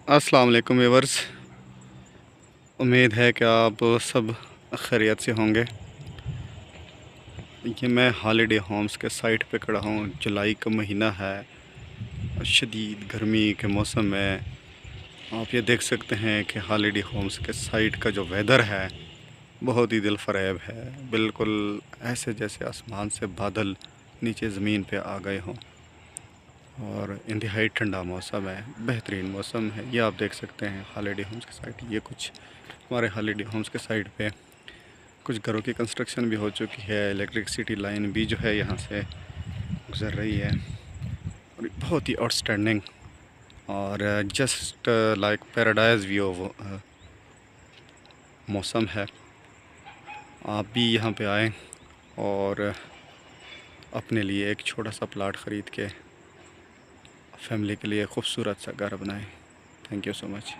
अस्सलाम वालेकुम व्यूअर्स। उम्मीद है कि आप सब खैरियत से होंगे। ये मैं हॉलीडे होम्स के साइट पे खड़ा हूँ। जुलाई का महीना है, शदीद गर्मी के मौसम में आप ये देख सकते हैं कि हॉलीडे होम्स के साइट का जो वेदर है बहुत ही दिल फरेब है। बिल्कुल ऐसे जैसे आसमान से बादल नीचे ज़मीन पे आ गए हों, और इंतहाई ठंडा मौसम है, बेहतरीन मौसम है। ये आप देख सकते हैं हॉलीडे होम्स की साइट। ये कुछ हमारे हॉलीडे होम्स के साइट पे कुछ घरों की कंस्ट्रक्शन भी हो चुकी है। इलेक्ट्रिसिटी लाइन भी जो है यहाँ से गुज़र रही है, और बहुत ही आउटस्टैंडिंग और जस्ट लाइक पैराडाइज व्यू मौसम है। आप भी यहाँ पे आएँ और अपने लिए एक छोटा सा प्लाट ख़रीद के फैमिली के लिए खूबसूरत सा घर बनाएं। Thank you so much.